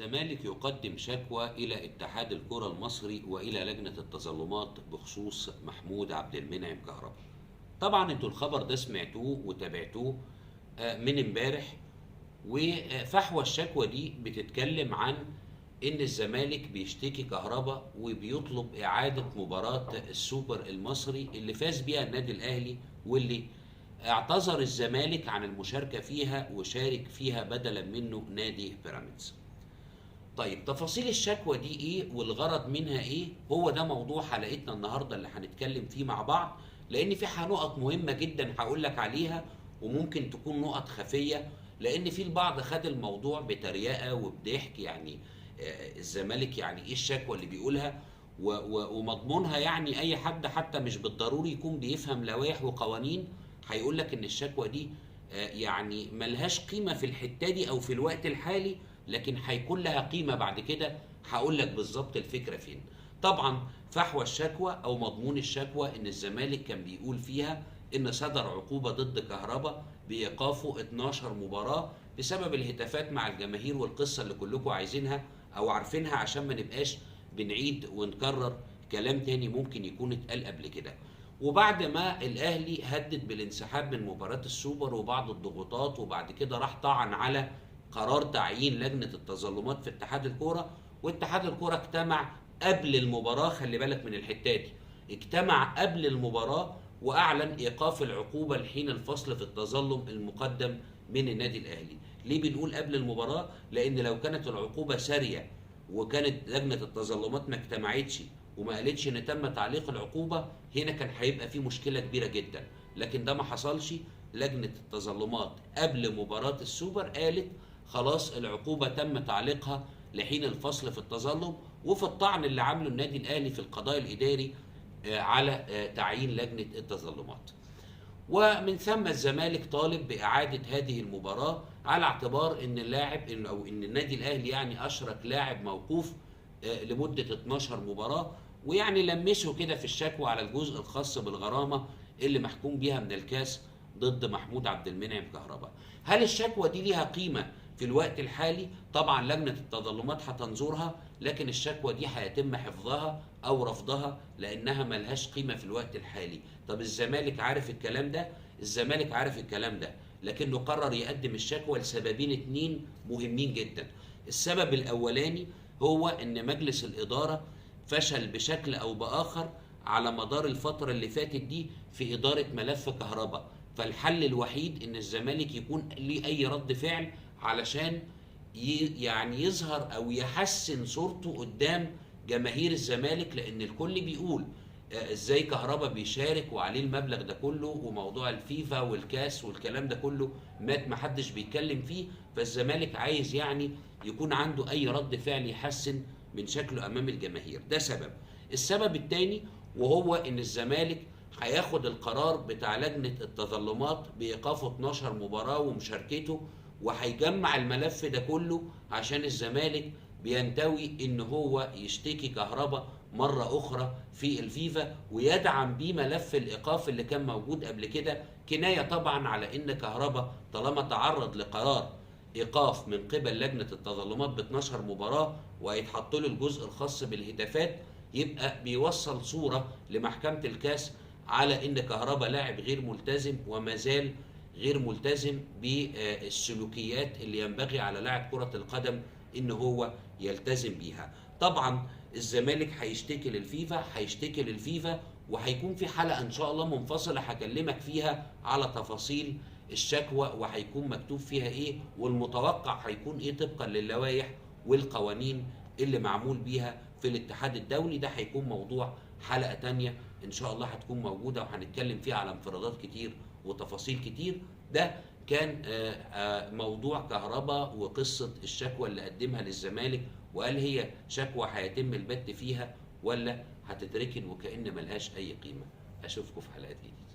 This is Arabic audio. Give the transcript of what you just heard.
الزمالك يقدم شكوى إلى اتحاد الكرة المصري وإلى لجنة التظلمات بخصوص محمود عبد المنعم كهربا. طبعا انتوا الخبر ده سمعتوه وتابعتوه من امبارح. وفحوى الشكوى دي بتتكلم عن ان الزمالك بيشتكي كهربا وبيطلب اعادة مباراة السوبر المصري اللي فاز بيها النادي الاهلي، واللي اعتذر الزمالك عن المشاركة فيها وشارك فيها بدلا منه نادي بيراميدز. طيب تفاصيل الشكوى دي ايه والغرض منها ايه؟ هو ده موضوع حلقتنا النهارده اللي هنتكلم فيه مع بعض، لان في نقط مهمه جدا هقول لك عليها، وممكن تكون نقط خفيه، لان في البعض خد الموضوع بتريقه وبضحك. يعني الزمالك يعني ايه الشكوى اللي بيقولها ومضمونها؟ يعني اي حد حتى مش بالضروري يكون بيفهم لوائح وقوانين هيقول لك ان الشكوى دي يعني ملهاش قيمه في الحته دي او في الوقت الحالي، لكن هيكون لها قيمه بعد كده. هقول لك بالظبط الفكره فين. طبعا فحوى الشكوى او مضمون الشكوى ان الزمالك كان بيقول فيها ان صدر عقوبه ضد كهربا بايقافه 12 مباراه بسبب الهتافات مع الجماهير، والقصه اللي كلكم عايزينها او عارفينها عشان ما نبقاش بنعيد ونكرر كلام تاني ممكن يكون اتقال قبل كده. وبعد ما الاهلي هدد بالانسحاب من مباراه السوبر وبعض الضغوطات، وبعد كده راح طعن على قرار تعيين لجنه التظلمات في اتحاد الكوره، واتحاد الكوره اجتمع قبل المباراه. خلي بالك من الحته دي، اجتمع قبل المباراه واعلن ايقاف العقوبه لحين الفصل في التظلم المقدم من النادي الاهلي. ليه بنقول قبل المباراه؟ لان لو كانت العقوبه ساريه وكانت لجنه التظلمات ما اجتمعتش وما قالتش ان تم تعليق العقوبه، هنا كان هيبقى في مشكله كبيره جدا. لكن ده ما حصلش. لجنه التظلمات قبل مباراه السوبر قالت خلاص العقوبه تم تعليقها لحين الفصل في التظلم، وفي الطعن اللي عامله النادي الاهلي في القضاء الاداري على تعيين لجنه التظلمات. ومن ثم الزمالك طالب باعاده هذه المباراه على اعتبار ان اللاعب او ان النادي الاهلي يعني اشرك لاعب موقوف لمده 12 مباراه، ويعني لمسوا كده في الشكوى على الجزء الخاص بالغرامه اللي محكوم بيها من الكاس ضد محمود عبد المنعم كهربا. هل الشكوى دي ليها قيمه في الوقت الحالي؟ طبعا لجنه التظلمات هتنظرها، لكن الشكوى دي هيتم حفظها او رفضها لانها ملهاش قيمه في الوقت الحالي. طب الزمالك عارف الكلام ده؟ الزمالك عارف الكلام ده، لكنه قرر يقدم الشكوى لسببين اتنين مهمين جدا. السبب الاولاني هو ان مجلس الاداره فشل بشكل او باخر على مدار الفتره اللي فاتت دي في اداره ملف كهربا، فالحل الوحيد ان الزمالك يكون ليه اي رد فعل علشان يعني يظهر او يحسن صورته قدام جماهير الزمالك، لان الكل بيقول ازاي كهربا بيشارك وعليه المبلغ ده كله، وموضوع الفيفا والكاس والكلام ده كله مات محدش بيتكلم فيه. فالزمالك عايز يعني يكون عنده اي رد فعل يحسن من شكله امام الجماهير. ده سبب. السبب الثاني وهو ان الزمالك هياخد القرار بتاع لجنه التظلمات بايقافه 12 مباراه ومشاركته، وهيجمع الملف ده كله عشان الزمالك بينتوي ان هو يشتكي كهربا مرة اخرى في الفيفا ويدعم بيه ملف الايقاف اللي كان موجود قبل كده، كناية طبعا على ان كهربا طالما تعرض لقرار ايقاف من قبل لجنة التظلمات ب 12 مباراة وهيتحط له الجزء الخاص بالهتافات، يبقى بيوصل صورة لمحكمة الكاس على ان كهربا لاعب غير ملتزم وما زال غير ملتزم بالسلوكيات اللي ينبغي على لاعب كرة القدم ان هو يلتزم بيها. طبعا الزمالك هيشتكي للفيفا وهيكون في حلقة ان شاء الله منفصلة هكلمك فيها على تفاصيل الشكوى وهيكون مكتوب فيها ايه والمتوقع هيكون ايه طبقا للوائح والقوانين اللي معمول بيها في الاتحاد الدولي. ده هيكون موضوع حلقة تانية ان شاء الله هتكون موجودة وهنتكلم فيها على انفرادات كتير وتفاصيل كتير. ده كان موضوع كهربا وقصة الشكوى اللي قدمها للزمالك، وقال هي شكوى هيتم البت فيها ولا هتتركن وكأن ملهاش أي قيمة. أشوفكم في حلقات جديدة.